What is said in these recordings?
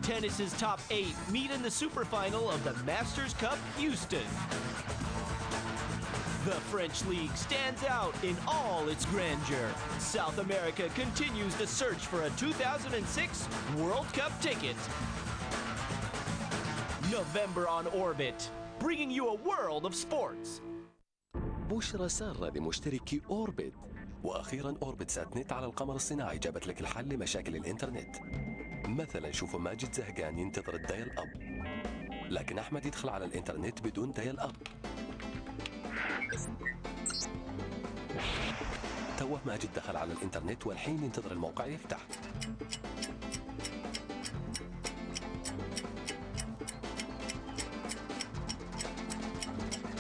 Tennis's top 8 meet in the superfinal of the Masters Cup Houston. The French League stands out in all its grandeur. South America continues the search for a 2006 World Cup ticket. November on Orbit, bringing you a world of sports. بشرى سارة لمشتركي أوربت. وأخيرا أوربت سات نت على القمر الصناعي جابت لك الحل لمشاكل الإنترنت. مثلا شوفوا ماجد زهقان ينتظر الدايل أب، لكن أحمد يدخل على الإنترنت بدون دايل أب. توه ماجد دخل على الإنترنت والحين ينتظر الموقع يفتح.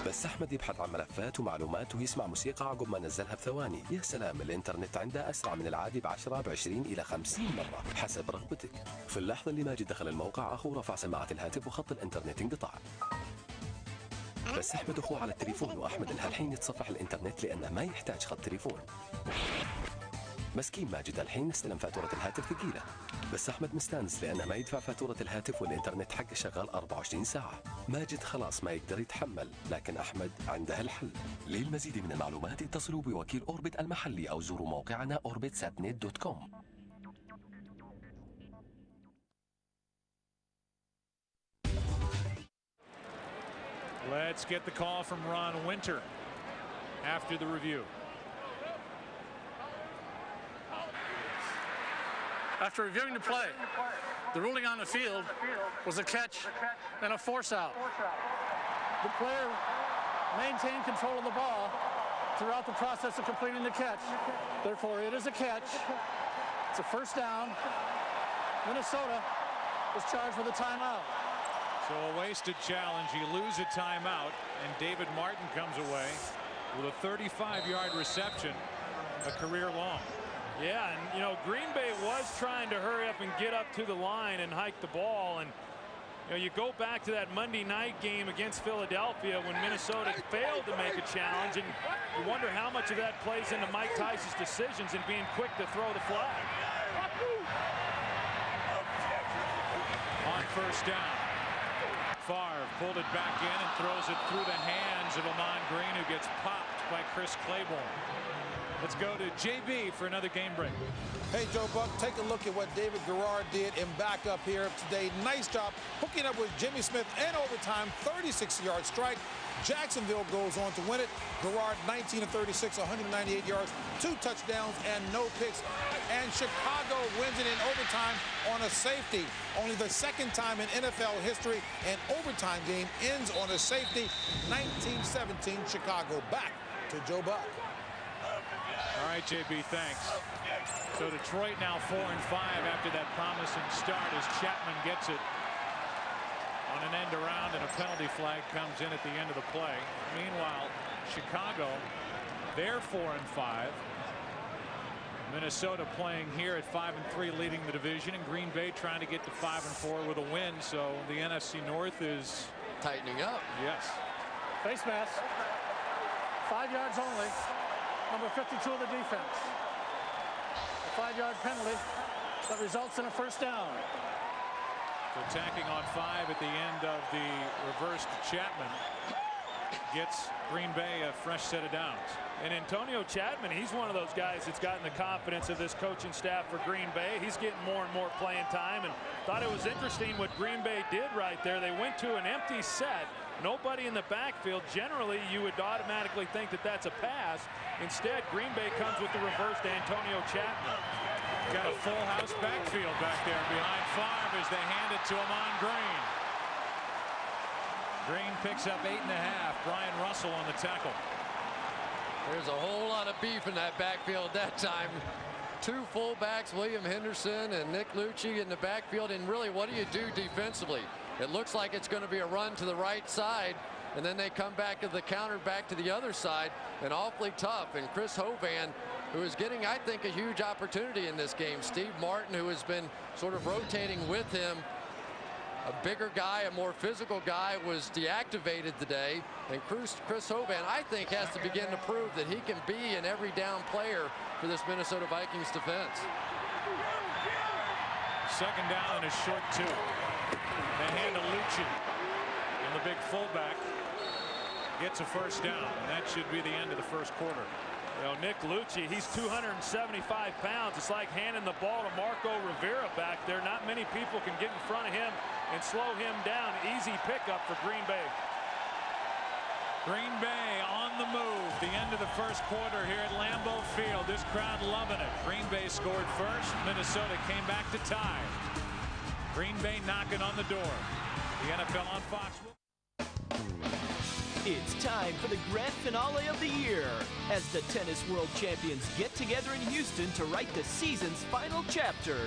بس أحمد يبحث عن ملفات ومعلومات ويسمع موسيقى عقب ما نزلها بثواني. يا سلام، الإنترنت عنده أسرع من العادي ب10 ب20 إلى 50 مرة حسب رغبتك. في اللحظة اللي ماجد دخل الموقع أخوه رفع سماعة الهاتف وخط الإنترنت انقطع. بس أحمد أخوه على التليفون، وأحمد الحين يتصفح الإنترنت لأنه ما يحتاج خط تليفون. مسكين ماجد الحين استلم فاتورة الهاتف ثقيلة، بس أحمد مستانس لأنه ما يدفع فاتورة الهاتف والإنترنت حقه شغال 24 ساعة. ماجد خلاص ما يقدر يتحمل، لكن أحمد عنده الحل. للمزيد من المعلومات اتصلوا بوكيل أوربت المحلي أو زوروا موقعنا orbitsatnet.com. Let's get the call from Ron Winter after the review. After reviewing the play, the ruling on the field was a catch and a force out. The player maintained control of the ball throughout the process of completing the catch. Therefore, it is a catch. It's a first down. Minnesota is charged with a timeout. So a wasted challenge. You lose a timeout, and David Martin comes away with a 35-yard reception, a career long. Yeah, and you know, Green Bay was trying to hurry up and get up to the line and hike the ball, and you know, you go back to that Monday night game against Philadelphia when Minnesota failed to make a challenge, and you wonder how much of that plays into Mike Tice's decisions and being quick to throw the flag. On first down, Favre pulled it back in and throws it through the hands of Amon Green, who gets popped by Chris Claiborne. Let's go to JB for another game break. Hey, Joe Buck, take a look at what David Garrard did in backup here today. Nice job hooking up with Jimmy Smith in overtime, 36-yard strike. Jacksonville goes on to win it. Garrard 19 of 36, 198 yards, 2 touchdowns, and no picks. And Chicago wins it in overtime on a safety. Only the second time in NFL history an overtime game ends on a safety. 1917 Chicago. Back to Joe Buck. All right, JB, thanks. So Detroit now 4-5 after that promising start as Chapman gets it on an end around, and a penalty flag comes in at the end of the play. Meanwhile, Chicago, they're 4-5. Minnesota playing here at 5-3, leading the division, and Green Bay trying to get to 5-4 with a win. So the NFC North is tightening up. Yes. Face mask. 5 yards only. Number 52 of the defense. A 5-yard penalty that results in a first down. So attacking on 5 at the end of the reverse to Chapman gets Green Bay a fresh set of downs. And Antonio Chapman, he's one of those guys that's gotten the confidence of this coaching staff for Green Bay. He's getting more and more playing time, and thought it was interesting what Green Bay did right there. They went to an empty set, nobody in the backfield. Generally, you would automatically think that that's a pass. Instead, Green Bay comes with the reverse to Antonio Chapman. Got a full house backfield back there behind Favre as they hand it to Amon Green. Green picks up 8.5. Brian Russell on the tackle. There's a whole lot of beef in that backfield that time. 2 fullbacks, William Henderson and Nick Lucci in the backfield. And really, what do you do defensively? It looks like it's going to be a run to the right side, and then they come back to the counter back to the other side, and awfully tough. And Chris Hovan, who is getting, I think, a huge opportunity in this game. Steve Martin, who has been sort of rotating with him. A bigger guy, a more physical guy, was deactivated today. And Chris Hovan, I think, has to begin to prove that he can be an every down player for this Minnesota Vikings defense. Second down and a short 2. They hand to Lucci. And the big fullback gets a first down. And that should be the end of the first quarter. You know, Nick Lucci, he's 275 pounds. It's like handing the ball to Marco Rivera back there. Not many people can get in front of him and slow him down. Easy pickup for Green Bay. Green Bay on the move. The end of the first quarter here at Lambeau Field. This crowd loving it. Green Bay scored first. Minnesota came back to tie. Green Bay knocking on the door. The NFL on Fox. It's time for the grand finale of the year as the tennis world champions get together in Houston to write the season's final chapter.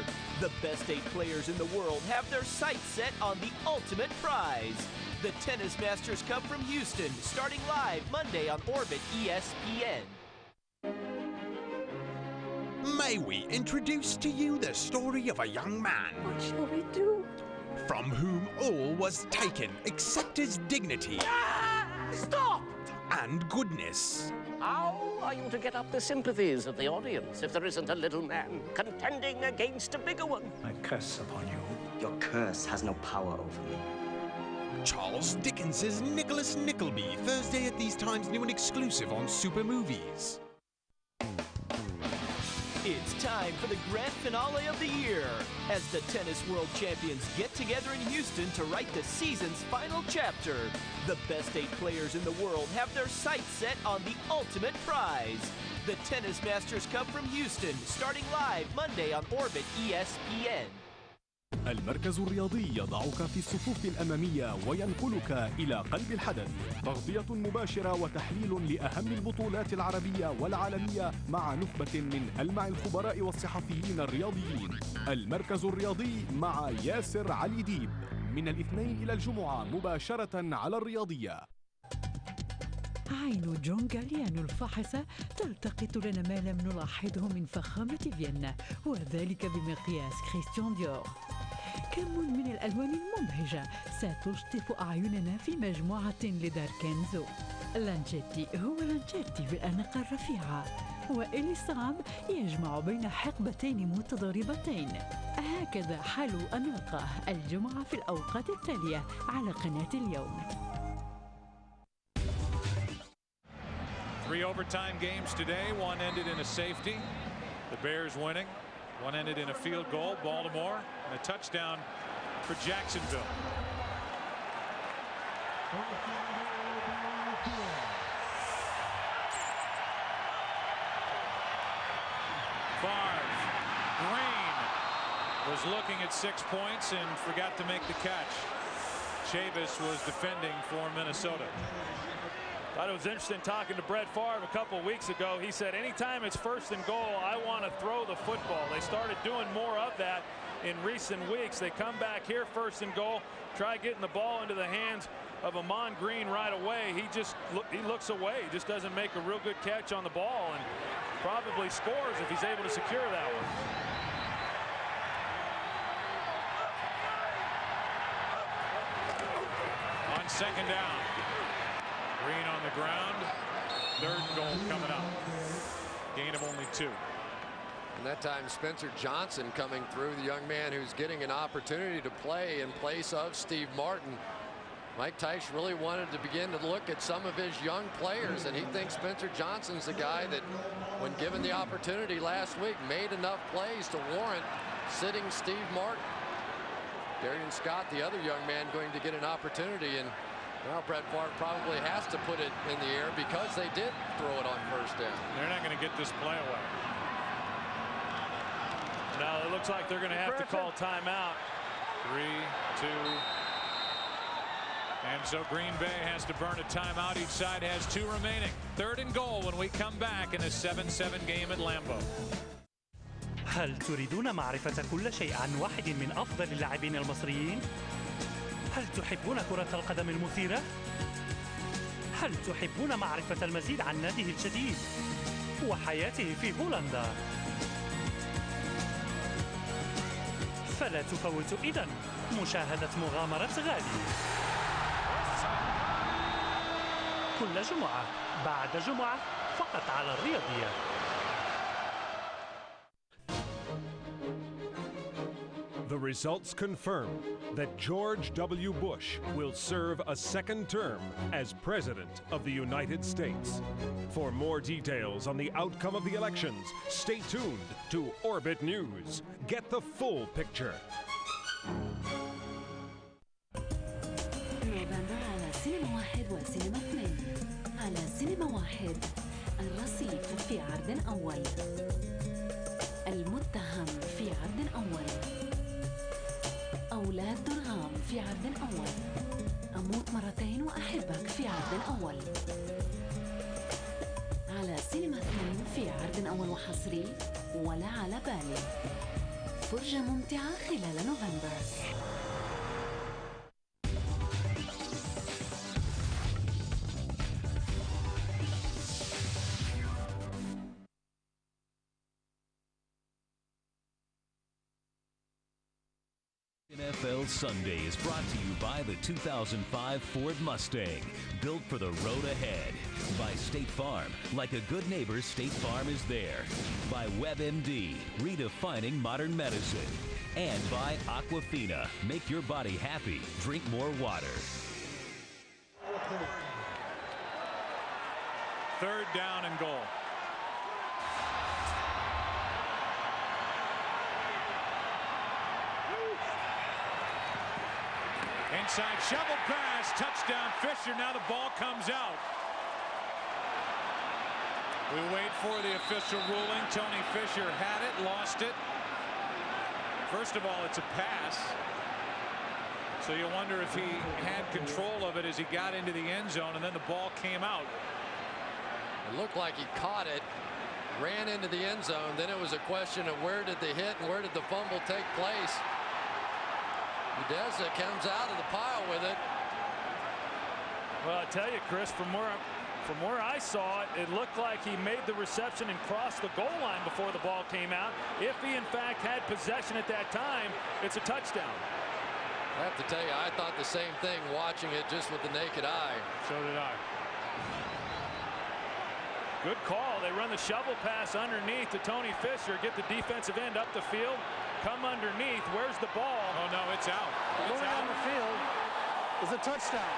The best 8 players in the world have their sights set on the ultimate prize. The Tennis Masters Cup from Houston, starting live Monday on Orbit ESPN. May we introduce to you the story of a young man? What shall we do? From whom all was taken except his dignity. Stop! And goodness. How are you to get up the sympathies of the audience if there isn't a little man contending against a bigger one? I curse upon you. Your curse has no power over me. Charles Dickens's Nicholas Nickleby, Thursday at these times, new and exclusive on Super Movies. It's time for the grand finale of the year as the tennis world champions get together in Houston to write the season's final chapter. The best 8 players in the world have their sights set on the ultimate prize. The Tennis Masters Cup from Houston, starting live Monday on Orbit ESPN. المركز الرياضي يضعك في الصفوف الأمامية وينقلك إلى قلب الحدث. تغطية مباشرة وتحليل لأهم البطولات العربية والعالمية مع نخبة من ألمع الخبراء والصحفيين الرياضيين. المركز الرياضي مع ياسر علي ديب من الاثنين إلى الجمعة مباشرة على الرياضية. عين جون غاليانو الفاحصة تلتقط لنا ما لم نلاحظه من فخامة فيينا، وذلك بمقياس كريستيان ديور. كم من الألوان المبهجة ستشطف أعيننا في مجموعة لدار كنزو. لانشيتي هو لانشيتي في الأناقة الرفيعة، وإليسام يجمع بين حقبتين متضاربتين. هكذا حلو أناقة الجمعة في الأوقات التالية على قناة اليوم. 3 overtime games today. One ended in a safety. The Bears winning. One ended in a field goal, Baltimore, and a touchdown for Jacksonville. Favre, Green was looking at 6 points and forgot to make the catch. Chavis was defending for Minnesota. Thought it was interesting talking to Brett Favre a couple weeks ago. He said anytime it's 1st and goal, I want to throw the football. They started doing more of that in recent weeks. They come back here 1st and goal, try getting the ball into the hands of Amon Green right away. He looks away. He just doesn't make a real good catch on the ball and probably scores if he's able to secure that one. On 2nd down. Green on the ground. 3rd goal coming up. Gain of only 2. And that time Spencer Johnson coming through, the young man who's getting an opportunity to play in place of Steve Martin. Mike Teich really wanted to begin to look at some of his young players, and he thinks Spencer Johnson's the guy that, when given the opportunity last week, made enough plays to warrant sitting Steve Martin. Darian Scott, the other young man, going to get an opportunity, and well, Brett Favre probably has to put it in the air because they did throw it on 1st down. They're not going to get this play away. Now it looks like they're going to have to call timeout. 3, 2. And so Green Bay has to burn a timeout. Each side has 2 remaining. 3rd and goal when we come back in a 7-7 game at Lambeau. هل تريدون معرفة كل شيء عن واحد من أفضل اللاعبين المصريين؟ هل تحبون كرة القدم المثيرة؟ هل تحبون معرفة المزيد عن ناديه الجديد وحياته في هولندا؟ فلا تفوتوا إذن مشاهدة مغامرة غالي كل جمعة بعد جمعة فقط على الرياضية. The The results confirm that George W. Bush will serve a second term as President of the United States. For more details on the outcome of the elections, stay tuned to Orbit News. Get the full picture. نوفمبر على سينما واحد وسينما اثنين. على سينما واحد الرصيف في عرض أول، المتهم في عرض أول، أولاد درغام في عرض أول، أموت مرتين وأحبك في عرض أول. على سينما اثنين في عرض أول وحصري ولا على بالي. فرجة ممتعة خلال نوفمبر. NFL Sunday is brought to you by the 2005 Ford Mustang, built for the road ahead. By State Farm, like a good neighbor, State Farm is there. By WebMD, redefining modern medicine. And by Aquafina, make your body happy, drink more water. Third down and goal. Inside shovel pass, touchdown Fisher. Now the ball comes out. We wait for the official ruling. Tony Fisher had it, lost it. First of all, it's a pass. So you wonder if he had control of it as he got into the end zone, and then the ball came out. It looked like he caught it, ran into the end zone. Then it was a question of where did the hit and where did the fumble take place. Udeza comes out of the pile with it. Well, I tell you, Chris, from where I saw it, it looked like he made the reception and crossed the goal line before the ball came out. If he, in fact, had possession at that time, it's a touchdown. I have to tell you, I thought the same thing watching it just with the naked eye. So did I. Good call. They run the shovel pass underneath to Tony Fisher, get the defensive end up the field, come underneath. Where's the ball? Oh, no, it's out. Moving on the field is a touchdown.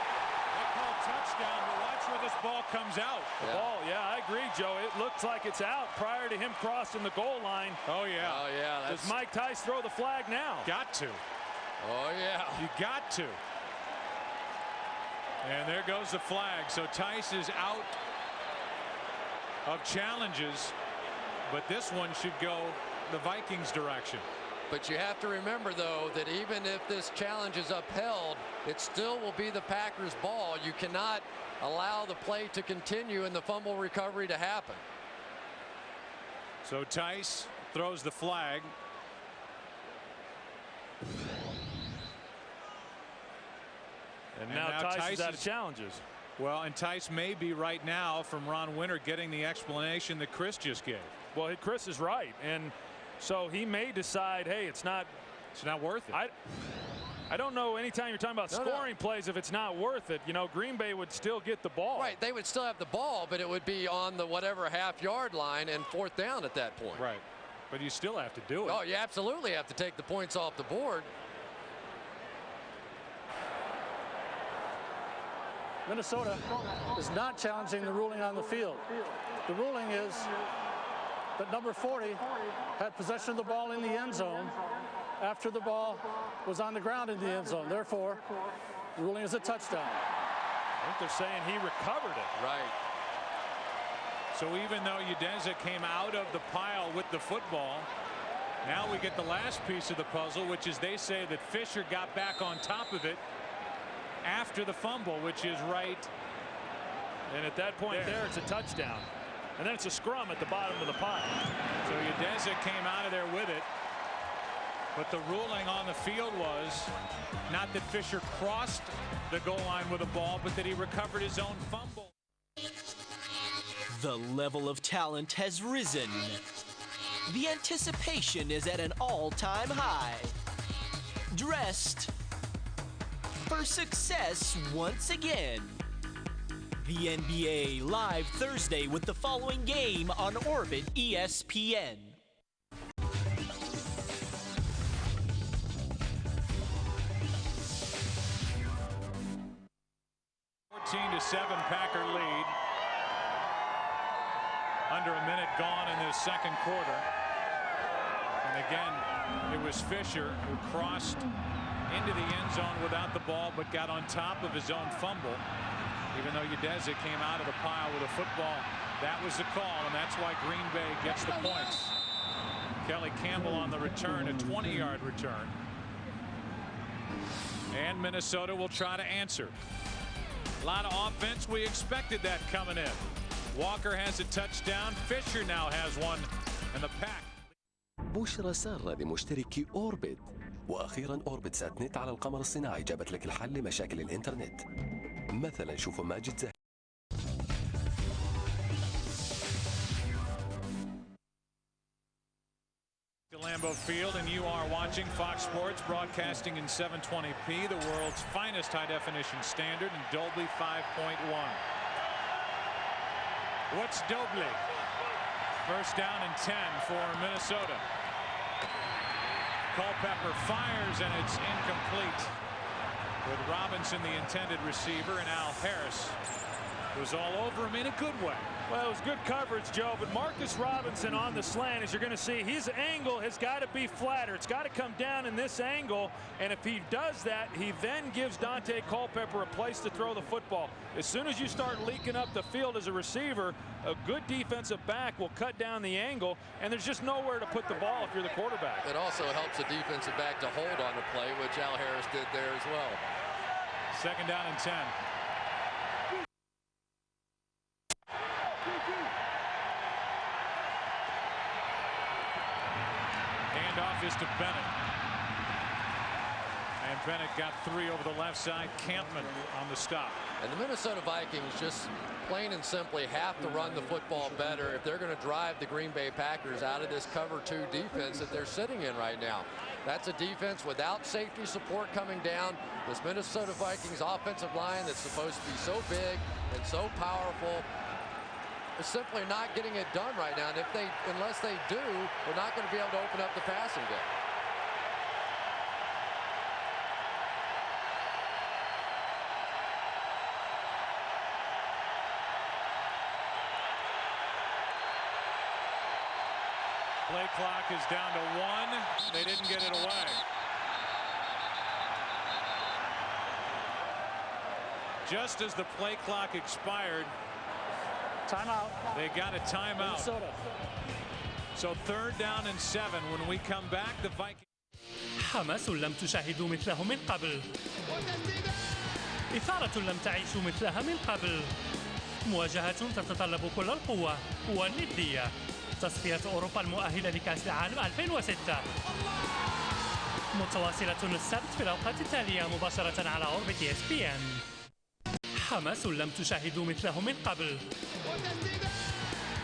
They call touchdown, but watch where this ball comes out. The ball, yeah, I agree, Joe. It looks like it's out prior to him crossing the goal line. Oh, yeah. Oh, yeah. Does Mike Tice throw the flag now? Got to. Oh, yeah. You got to. And there goes the flag. So Tice is out of challenges, but this one should go the Vikings' direction. But you have to remember, though, that even if this challenge is upheld, it still will be the Packers' ball. You cannot allow the play to continue and the fumble recovery to happen. So Tice throws the flag. And now Tice is out of challenges. Well, and Tice may be right now, from Ron Winter, getting the explanation that Chris just gave. Well, Chris is right, and so he may decide, hey, it's not worth it. I don't know, anytime you're talking about scoring plays, if it's not worth it, you know, Green Bay would still get the ball. Right, they would still have the ball, but it would be on the whatever half-yard line and fourth down at that point. Right, but you still have to do it. Oh, you absolutely have to take the points off the board. Minnesota is not challenging the ruling on the field. The ruling is that number 40 had possession of the ball in the end zone after the ball was on the ground in the end zone. Therefore, the ruling is a touchdown. I think they're saying he recovered it. Right. So even though Udeza came out of the pile with the football, now we get the last piece of the puzzle, which is they say that Fisher got back on top of it after the fumble, which is right. And at that point there, it's a touchdown. And then it's a scrum at the bottom of the pile. So Udeza came out of there with it. But the ruling on the field was not that Fisher crossed the goal line with a ball, but that he recovered his own fumble. The level of talent has risen. The anticipation is at an all-time high. Dressed for success once again. The NBA live Thursday with the following game on Orbit ESPN. 14-7 Packer lead. Under a minute gone in this second quarter. And again, it was Fisher who crossed into the end zone without the ball, but got on top of his own fumble. Even though Udeze came out of the pile with a football, that was the call, and that's why Green Bay gets the points. Kelly Campbell on the return, a 20-yard return. And Minnesota will try to answer. A lot of offense. We expected that coming in. Walker has a touchdown. Fisher now has one. And the Pack. بشرى سارة لمشتركي أوربت. وأخيرا أوربت سات نت على القمر الصناعي جابت لك الحل لمشاكل الإنترنت. مثلا شوفوا ماجد زاهر. Lambeau Field, and you are watching Fox Sports, broadcasting in 720p, the world's finest high-definition standard, and Dolby 5.1. What's Dobley? First down and 10 for Minnesota. Culpepper fires, and it's incomplete. With Robinson the intended receiver, and Al Harris was all over him in a good way. Well, it was good coverage, Joe, but Marcus Robinson on the slant, as you're going to see, his angle has got to be flatter. It's got to come down in this angle, and if he does that, he then gives Dante Culpepper a place to throw the football. As soon as you start leaking up the field as a receiver, a good defensive back will cut down the angle, and there's just nowhere to put the ball if you're the quarterback. It also helps a defensive back to hold on the play, which Al Harris did there as well. Second down and 10. Handoff is to Bennett. And Bennett got 3 over the left side. Campman on the stop. And the Minnesota Vikings just plain and simply have to run the football better if they're going to drive the Green Bay Packers out of this cover 2 defense that they're sitting in right now. That's a defense without safety support coming down. This Minnesota Vikings offensive line that's supposed to be so big and so powerful is simply not getting it done right now. And unless they do, they're not going to be able to open up the passing game. Play clock is down to 1. They didn't get it away. Just as the play clock expired, timeout. They got a timeout. Minnesota. So third down and 7. When we come back, the Vikings. حماس لم تشاهدوا مثله من قبل. إثارة لم تعيشوا مثلها من قبل. مواجهة تتطلب كل القوة والندية. تصفية أوروبا المؤهلة لكأس العالم 2006. متواصلة السبت في الأوقات التالية مباشرة على أوربت espn. حماس لم تشاهدوا مثله من قبل.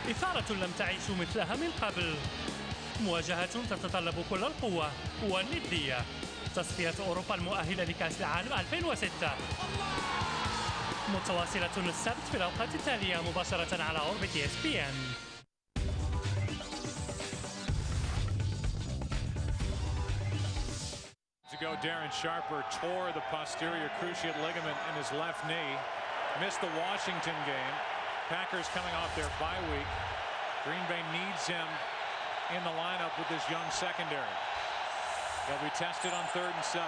إثارة لم تعيشوا مثلها من قبل. مواجهة تتطلب كل القوة والندية. تصفية أوروبا المؤهلة لكأس العالم 2006. متواصلة السبت في الأوقات التالية مباشرة على أوربت espn. Ago, Darren Sharper tore the posterior cruciate ligament in his left knee. Missed the Washington game. Packers coming off their bye week. Green Bay needs him in the lineup with this young secondary. They'll be tested on 3rd and 7.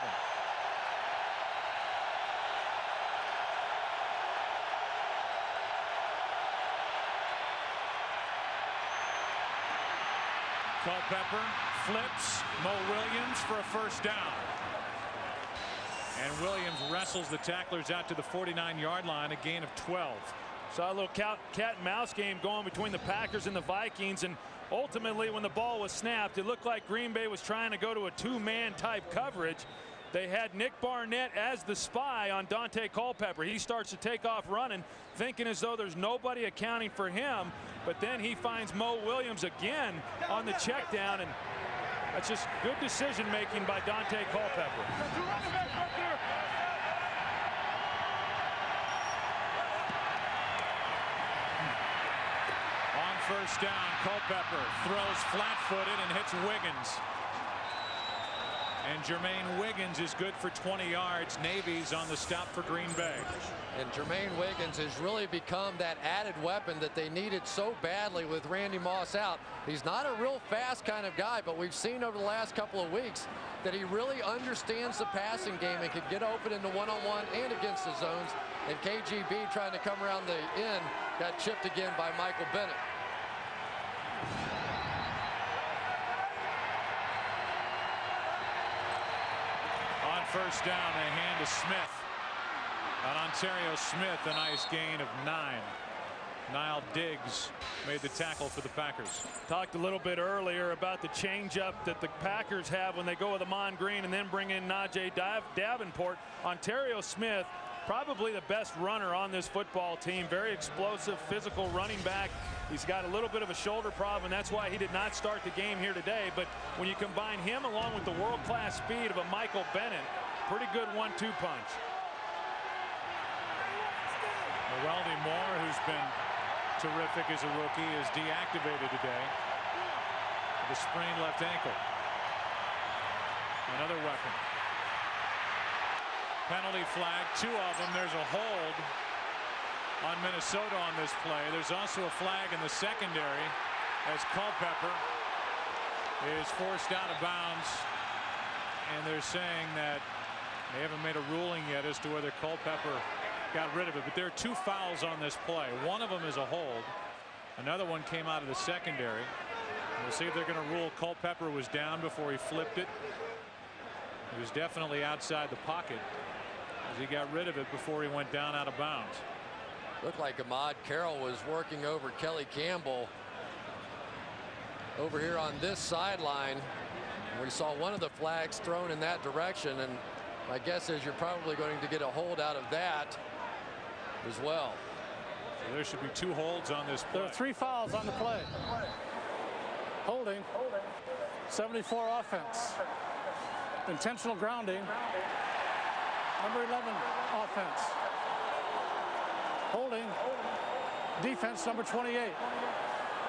Culpepper flips Mo Williams for a first down. And Williams wrestles the tacklers out to the 49-yard line, a gain of 12. Saw a little cat and mouse game going between the Packers and the Vikings, and ultimately when the ball was snapped, it looked like Green Bay was trying to go to a 2-man type coverage. They had Nick Barnett as the spy on Dante Culpepper. He starts to take off running, thinking as though there's nobody accounting for him, but then he finds Mo Williams again on the check down, and that's just good decision making by Dante Culpepper. On first down, Culpepper throws flat-footed and hits Wiggins. And Jermaine Wiggins is good for 20 yards. Navy's on the stop for Green Bay. And Jermaine Wiggins has really become that added weapon that they needed so badly with Randy Moss out. He's not a real fast kind of guy, but we've seen over the last couple of weeks that he really understands the passing game and can get open in the one-on-one and against the zones. And KGB, trying to come around the end, got chipped again by Michael Bennett. On first down, they hand to Smith. On Ontario Smith, a nice gain of 9. Niall Diggs made the tackle for the Packers. Talked a little bit earlier about the changeup that the Packers have when they go with Amon Green and then bring in Najee Davenport. Ontario Smith, probably the best runner on this football team. Very explosive, physical running back. He's got a little bit of a shoulder problem, and that's why he did not start the game here today. But when you combine him along with the world-class speed of a Michael Bennett, pretty good 1-2 punch. Weldy Moore, who's been terrific as a rookie, is deactivated today with a sprained left ankle. Another weapon. Penalty flag, 2 of them. There's a hold on Minnesota on this play. There's also a flag in the secondary as Culpepper is forced out of bounds, and they're saying that they haven't made a ruling yet as to whether Culpepper got rid of it, but there are 2 fouls on this play. One of them is a hold. Another one came out of the secondary. We'll see if they're going to rule Culpepper was down before he flipped it. He was definitely outside the pocket as he got rid of it before he went down out of bounds. Looked like Ahmad Carroll was working over Kelly Campbell over here on this sideline. We saw one of the flags thrown in that direction, and my guess is you're probably going to get a hold out of that as well. So there should be 2 holds on this play. There are 3 fouls on the play. Holding, 74 offense. Intentional grounding, number 11 offense. Holding, defense, number 28.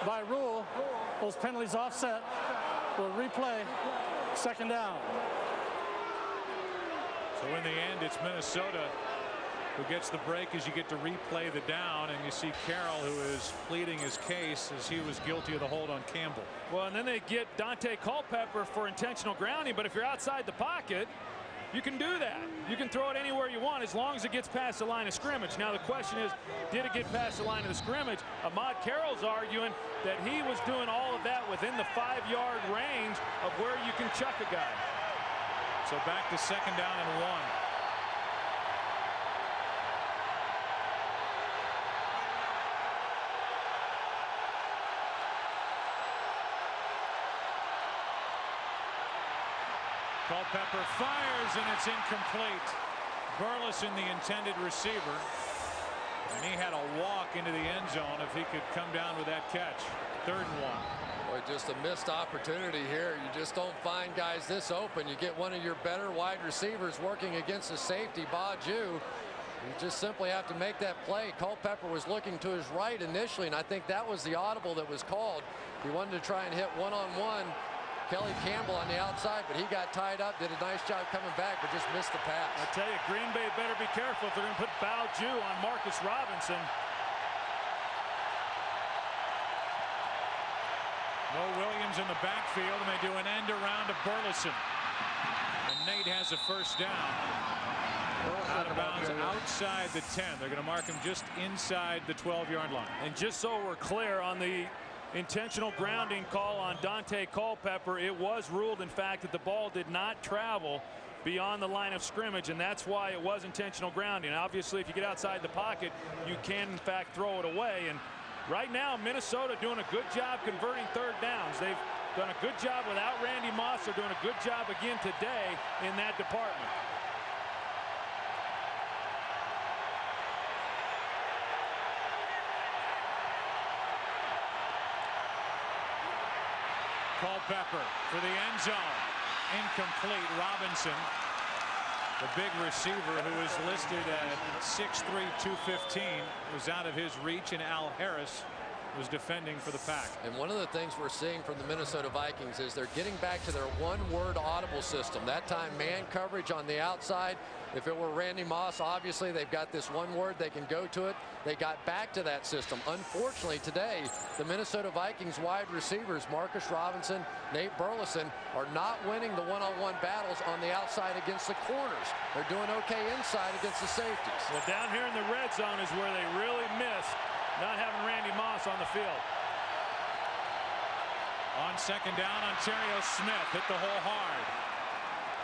By rule, those penalties offset. Will replay, second down. So in the end, it's Minnesota who gets the break as you get to replay the down, and you see Carroll, who is pleading his case as he was guilty of the hold on Campbell. Well, and then they get Dante Culpepper for intentional grounding, but if you're outside the pocket, you can do that. You can throw it anywhere you want as long as it gets past the line of scrimmage. Now the question is, did it get past the line of the scrimmage? Ahmad Carroll's arguing that he was doing all of that within the 5-yard range of where you can chuck a guy. So back to second down and 1. Culpepper fires, and it's incomplete. Burleson, the intended receiver, and he had a walk into the end zone if he could come down with that catch. 3rd and 1. Boy, just a missed opportunity here. You just don't find guys this open. You get one of your better wide receivers working against a safety, Baju. You just simply have to make that play. Culpepper was looking to his right initially, and I think that was the audible that was called. He wanted to try and hit one-on-one Kelly Campbell on the outside, but he got tied up, did a nice job coming back, but just missed the pass. I tell you, Green Bay better be careful if they're going to put Baju on Marcus Robinson. Mo Williams in the backfield, and they do an end around to Burleson. And Nate has a first down. Out of bounds outside the 10. They're going to mark him just inside the 12-yard line. And just so we're clear on the intentional grounding call on Dante Culpepper, it was ruled, in fact, that the ball did not travel beyond the line of scrimmage, and that's why it was intentional grounding. Obviously, if you get outside the pocket, you can, in fact, throw it away. And right now, Minnesota doing a good job converting 3rd downs. They've done a good job without Randy Moss. They're doing a good job again today in that department. Culpepper for the end zone. Incomplete. Robinson, the big receiver who is listed at 6'3", 215, was out of his reach, and Al Harris was defending for the Pack. And one of the things we're seeing from the Minnesota Vikings is they're getting back to their one-word audible system. That time, man coverage on the outside. If it were Randy Moss, obviously they've got this one word, they can go to it. They got back to that system. Unfortunately today, the Minnesota Vikings wide receivers, Marcus Robinson, Nate Burleson, are not winning the one-on-one battles on the outside against the corners. They're doing okay inside against the safeties. Well, down here in the red zone is where they really missed not having Randy Moss on the field. On second down, Ontario Smith hit the hole hard.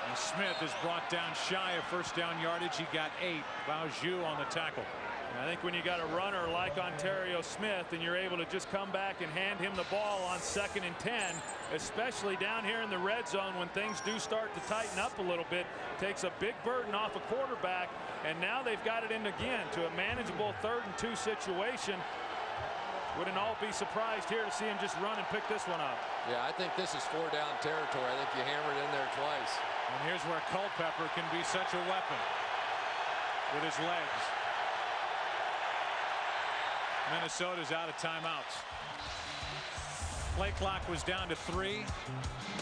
And Smith is brought down shy of first down yardage. He got 8. Baoju on the tackle. And I think when you got a runner like Ontario Smith and you're able to just come back and hand him the ball on 2nd and 10, especially down here in the red zone when things do start to tighten up a little bit, takes a big burden off a quarterback. And now they've got it in again to a manageable 3rd and 2 situation. Wouldn't all be surprised here to see him just run and pick this one up. Yeah, I think this is 4-down territory. I think you hammered in there twice. And here's where Culpepper can be such a weapon with his legs. Minnesota's out of timeouts. Play clock was down to 3.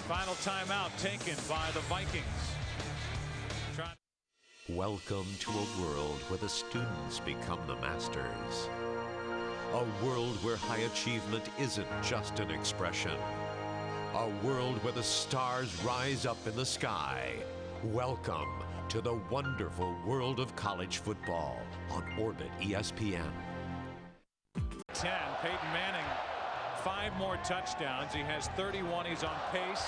Final timeout taken by the Vikings. Welcome to a world where the students become the masters. A world where high achievement isn't just an expression. A world where the stars rise up in the sky. Welcome to the wonderful world of college football on Orbit ESPN. 10, Peyton Manning, 5 more touchdowns. He has 31. He's on pace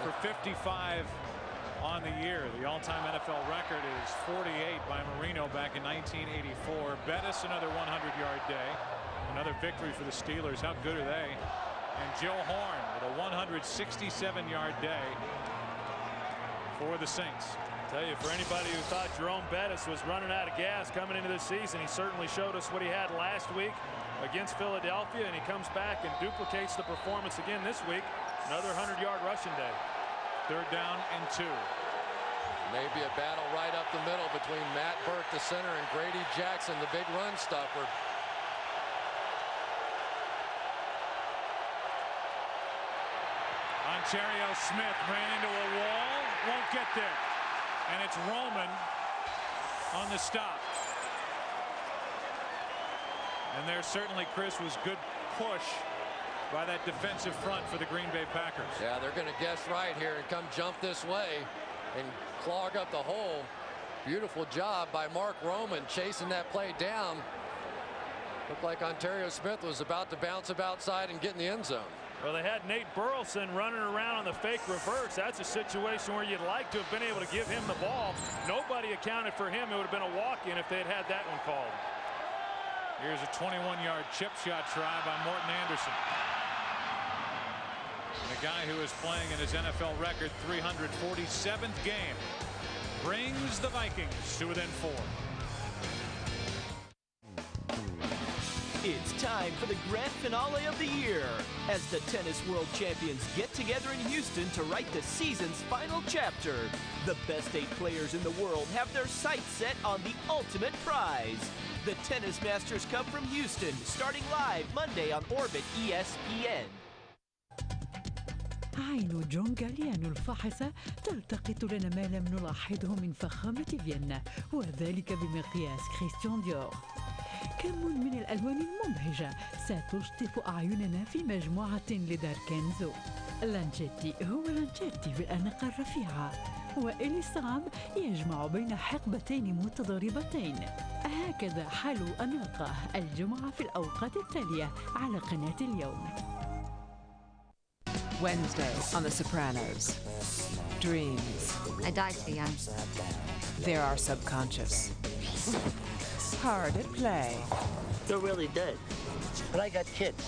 for 55 on the year. The all-time NFL record is 48 by Marino back in 1984. Bettis, another 100-yard day. Another victory for the Steelers. How good are they? And Joe Horn with a 167-yard day for the Saints. Tell you, for anybody who thought Jerome Bettis was running out of gas coming into this season, he certainly showed us what he had last week against Philadelphia, and he comes back and duplicates the performance again this week. Another 100-yard rushing day. 3rd down and 2. Maybe a battle right up the middle between Matt Burke, the center, and Grady Jackson, the big run stuffer. Ontario Smith ran into a wall, won't get there. And it's Roman on the stop. And there certainly, Chris, was good push by that defensive front for the Green Bay Packers. Yeah, they're going to guess right here and come jump this way and clog up the hole. Beautiful job by Mark Roman chasing that play down. Looked like Ontario Smith was about to bounce up outside and get in the end zone. Well, they had Nate Burleson running around on the fake reverse. That's a situation where you'd like to have been able to give him the ball. Nobody accounted for him. It would have been a walk-in if they had had that one called. Here's a 21-yard chip shot try by Morton Anderson. And a guy who is playing in his NFL record 347th game brings the Vikings to within 4. It's time for the grand finale of the year as the tennis world champions get together in Houston to write the season's final chapter. The best 8 players in the world have their sights set on the ultimate prize. The Tennis Masters Cup from Houston, starting live Monday on Orbit ESPN. عين جون غاليانو الفاحصة تلتقط لنا ما لم نلاحظه من فخامة فيينا، وذلك بمقياس كريستيان ديور. كم من الألوان المبهجة ستشطف أعيننا في مجموعة لدار كنزو. لانشيتي هو لانشيتي في الأناقة الرفيعة، وإلي صعب يجمع بين حقبتين متضاربتين. هكذا حلو أناقة الجمعة في الأوقات التالية على قناة اليوم. Wednesday on The Sopranos. Dreams. I died too young. There are subconscious. Hard at play. You're really dead. But I got kids.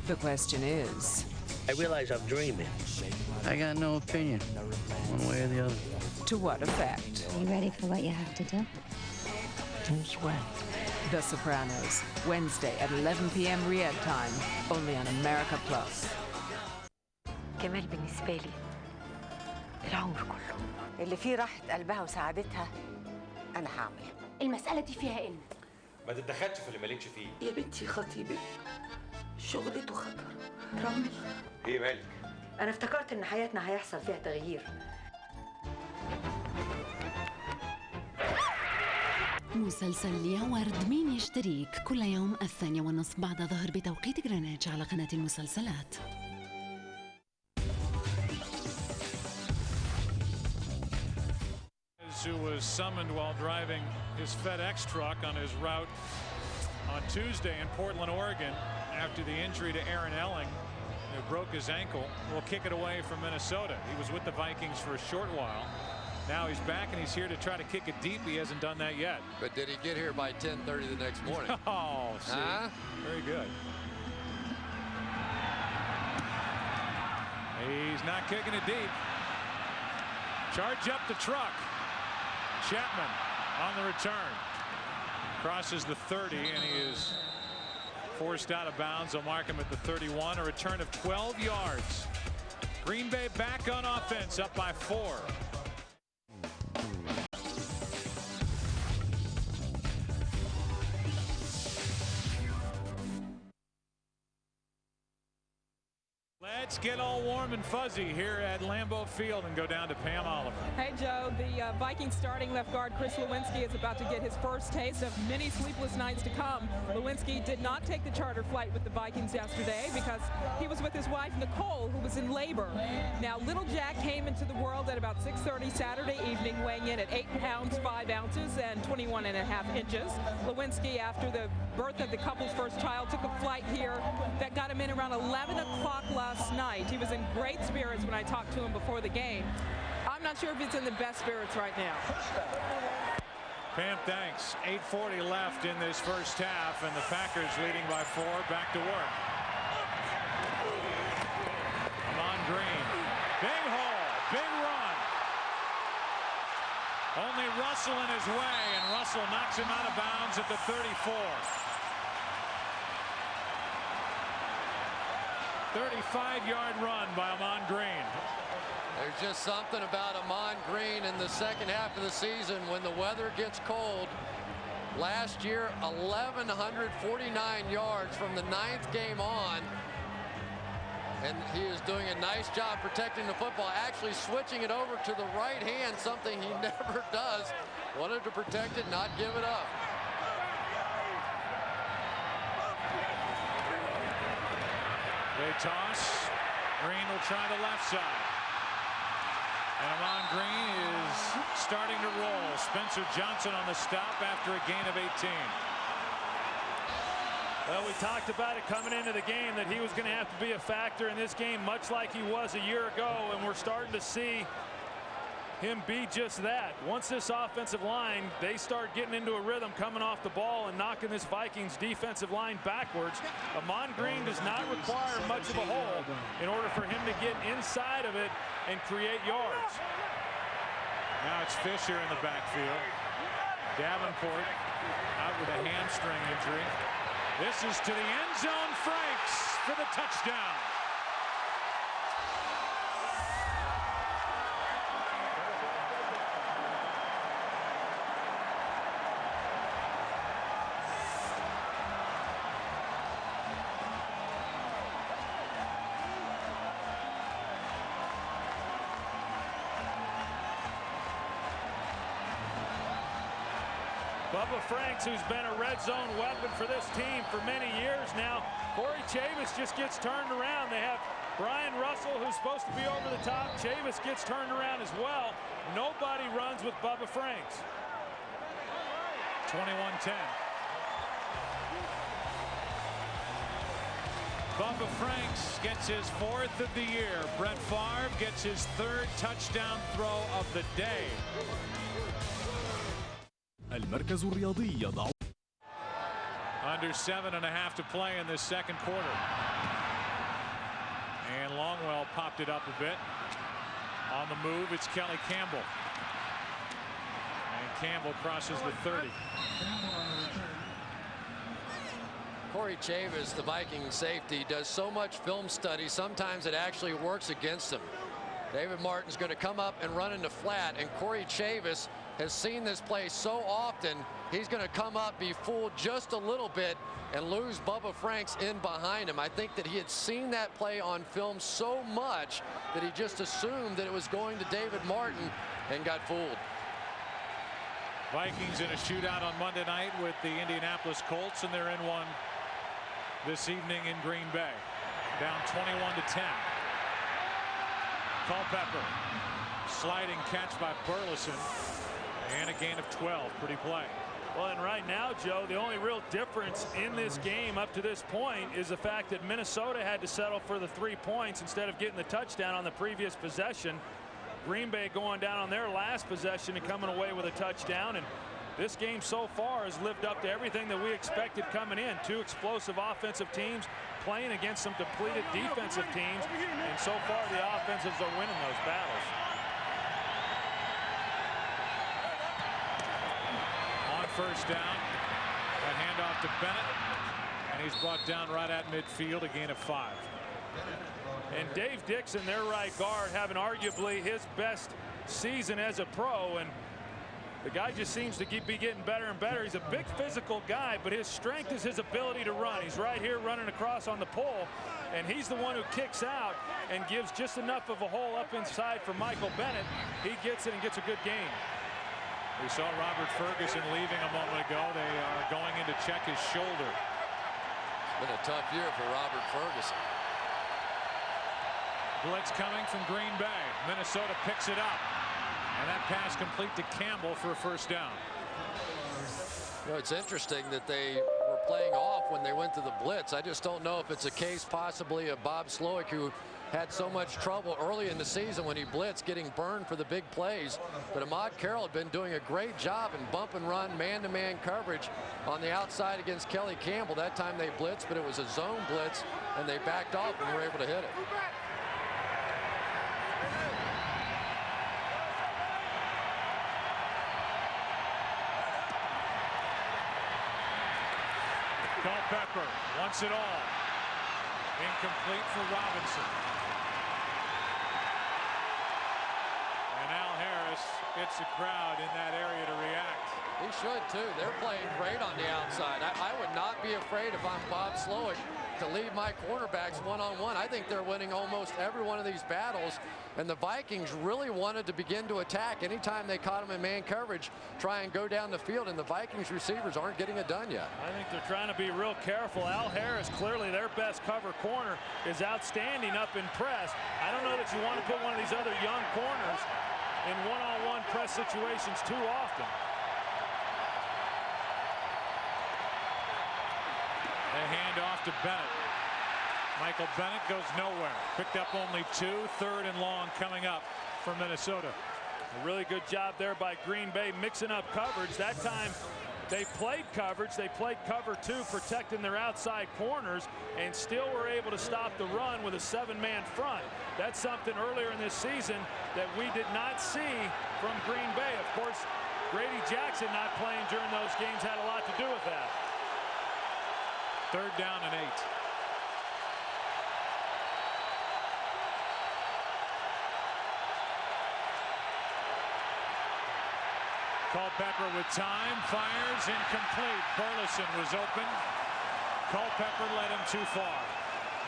The question is... I realize I'm dreaming. I got no opinion, one way or the other. To what effect? Are you ready for what you have to do? Don't sweat. The Sopranos. Wednesday at 11 p.m. Riyadh time. Only on America Plus. جمال بالنسبة لي العمر كله. اللي فيه راحة قلبها وسعادتها أنا هعمله. المسألة دي فيها إن ما تتدخلش في اللي مالكش فيه. يا بنتي خطيبك شغلته خطر. رامي ايه مالك؟ انا افتكرت ان حياتنا هيحصل فيها تغيير. مسلسل يا ورد مين يشتريك كل يوم 2:30 بعد ظهر بتوقيت غرينتش على قناة المسلسلات. Who was summoned while driving his FedEx truck on his route on Tuesday in Portland, Oregon, after the injury to Aaron Elling, who broke his ankle, will kick it away from Minnesota. He was with the Vikings for a short while. Now he's back and he's here to try to kick it deep. He hasn't done that yet. But did he get here by 10:30 the next morning? Oh, see, very good. He's not kicking it deep. Charge up the truck. Chapman on the return. Crosses the 30 and he is forced out of bounds. They'll mark him at the 31. A return of 12 yards. Green Bay back on offense, up by 4. Let's get all warm and fuzzy here at Lambeau Field and go down to Pam Oliver. Hey, Joe, the Vikings starting left guard Chris Lewinsky is about to get his first taste of many sleepless nights to come. Lewinsky did not take the charter flight with the Vikings yesterday because he was with his wife, Nicole, who was in labor. Now, little Jack came into the world at about 6:30 Saturday evening, weighing in at 8 pounds, 5 ounces, and 21.5 inches. Lewinsky, after the birth of the couple's first child, took a flight here that got him in around 11 o'clock last night. He was in great spirits when I talked to him before the game. I'm not sure if he's in the best spirits right now. Pam, thanks. 8:40 left in this first half, and the Packers leading by 4. Back to work. Amon Green. Big hole. Big run. Only Russell in his way, and Russell knocks him out of bounds at the 34. 35-yard run by Amon Green. There's just something about Amon Green in the second half of the season when the weather gets cold. Last year, 1,149 yards from the 9th game on. And he is doing a nice job protecting the football, actually switching it over to the right hand, something he never does. Wanted to protect it, not give it up. They toss. Green will try the left side. And Amon Green is starting to roll. Spencer Johnson on the stop after a gain of 18. Well, we talked about it coming into the game that he was going to have to be a factor in this game, much like he was a year ago, and we're starting to see him be just that. Once this offensive line, they start getting into a rhythm coming off the ball and knocking this Vikings defensive line backwards. Amon Green does not require much of a hole in order for him to get inside of it and create yards. Now it's Fisher in the backfield. Davenport out with a hamstring injury. This is to the end zone. Franks for the touchdown. Bubba Franks, who's been a red zone weapon for this team for many years now. Corey Chavis just gets turned around. They have Brian Russell, who's supposed to be over the top. Chavis gets turned around as well. Nobody runs with Bubba Franks. 21-10. Bubba Franks gets his 4th of the year. Brett Favre gets his 3rd touchdown throw of the day. المركز الرياضي يضع Under 7.5 to play in this second quarter. And Longwell popped it up a bit. On the move, it's Kelly Campbell. And Campbell crosses the 30. Corey Chavis, the Viking safety, does so much film study, sometimes it actually works against him. David Martin's going to come up and run into flat, and Corey Chavis has seen this play so often, he's going to come up, be fooled just a little bit, and lose Bubba Franks in behind him. I think that he had seen that play on film so much that he just assumed that it was going to David Martin and got fooled. Vikings in a shootout on Monday night with the Indianapolis Colts, and they're in one this evening in Green Bay. Down 21-10. Culpepper, sliding catch by Burleson, and a gain of 12. Pretty play. Well, and right now, Joe, the only real difference in this game up to this point is the fact that Minnesota had to settle for the 3 points instead of getting the touchdown on the previous possession. Green Bay going down on their last possession and coming away with a touchdown. And this game so far has lived up to everything that we expected coming in. Two explosive offensive teams playing against some depleted defensive teams. And so far, the offensives are winning those battles. First down, a handoff to Bennett, and he's brought down right at midfield, a gain of 5. And Dave Dixon, their right guard, having arguably his best season as a pro, and the guy just seems to be getting better and better. He's a big physical guy, but his strength is his ability to run. He's right here running across on the pole, and he's the one who kicks out and gives just enough of a hole up inside for Michael Bennett. He gets it and gets a good gain. We saw Robert Ferguson leaving a moment ago. They are going in to check his shoulder. It's been a tough year for Robert Ferguson. Blitz coming from Green Bay. Minnesota picks it up. And that pass complete to Campbell for a first down. You know, it's interesting that they were playing off when they went to the blitz. I just don't know if it's a case possibly of Bob Slowick, who had so much trouble early in the season when he blitzed, getting burned for the big plays. But Ahmad Carroll had been doing a great job in bump and run, man-to-man coverage on the outside against Kelly Campbell. That time they blitzed, but it was a zone blitz, and they backed off and were able to hit it. Culpepper wants it all. Incomplete for Robinson. And Al Harris gets the crowd in that area to react. He should too. They're playing great on the outside. I would not be afraid if I'm Bob Slowick to leave my cornerbacks one-on-one. I think they're winning almost every one of these battles, and the Vikings really wanted to begin to attack anytime they caught them in man coverage, try and go down the field, and the Vikings receivers aren't getting it done yet. I think they're trying to be real careful. Al Harris, clearly their best cover corner, is outstanding up in press. I don't know that you want to put one of these other young corners in one-on-one press situations too often. A handoff to Bennett. Michael Bennett goes nowhere. Picked up only 2. 3rd and long coming up for Minnesota. A really good job there by Green Bay mixing up coverage. That time they played coverage. They played cover 2, protecting their outside corners, and still were able to stop the run with a 7-man front. That's something earlier in this season that we did not see from Green Bay. Of course, Grady Jackson not playing during those games had a lot to do with that. 3rd down and 8. Culpepper with time, fires, incomplete. Burleson was open. Culpepper led him too far.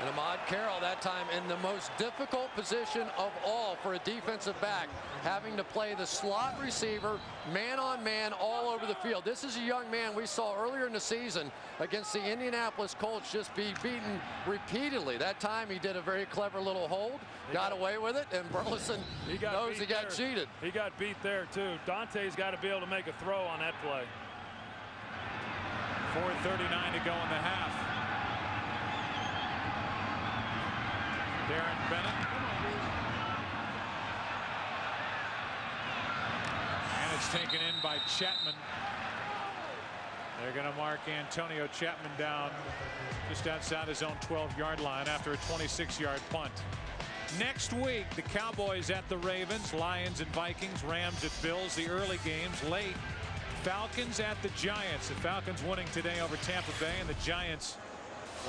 And Ahmad Carroll that time in the most difficult position of all for a defensive back, having to play the slot receiver man-on-man all over the field. This is a young man we saw earlier in the season against the Indianapolis Colts just be beaten repeatedly. That time he did a very clever little hold, got away with it, and Burleson knows he got cheated. He got beat there too. Dante's got to be able to make a throw on that play. 4:39 to go in the half. Darren Bennett. And it's taken in by Chapman. They're going to mark Antonio Chapman down just outside his own 12-yard line after a 26-yard punt. Next week, the Cowboys at the Ravens, Lions and Vikings, Rams at Bills, the early games. Late, Falcons at the Giants. The Falcons winning today over Tampa Bay, and the Giants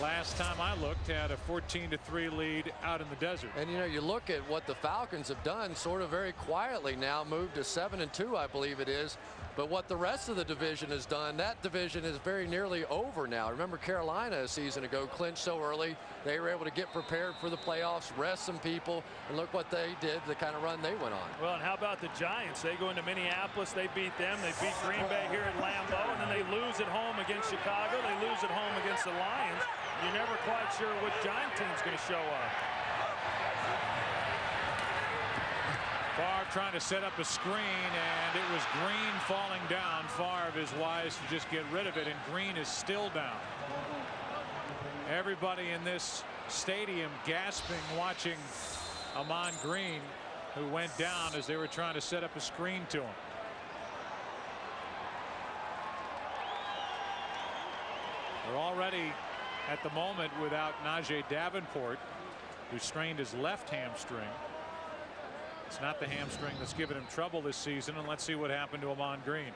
last time I looked, had a 14-3 lead out in the desert. And, you know, you look at what the Falcons have done sort of very quietly now, moved to 7-2, I believe it is. But what the rest of the division has done, that division is very nearly over now. Remember Carolina a season ago clinched so early. They were able to get prepared for the playoffs, rest some people, and look what they did, the kind of run they went on. Well, and how about the Giants? They go into Minneapolis, they beat them, they beat Green Bay here at Lambeau, and then they lose at home against Chicago, they lose at home against the Lions. You're never quite sure which Giant team's going to show up. Favre trying to set up a screen, and it was Green falling down. Favre is wise to just get rid of it, and Green is still down. Everybody in this stadium gasping, watching Ahman Green, who went down as they were trying to set up a screen to him. They're already at the moment without Najee Davenport, who strained his left hamstring. It's not the hamstring that's given him trouble this season, and let's see what happened to Ahman Green.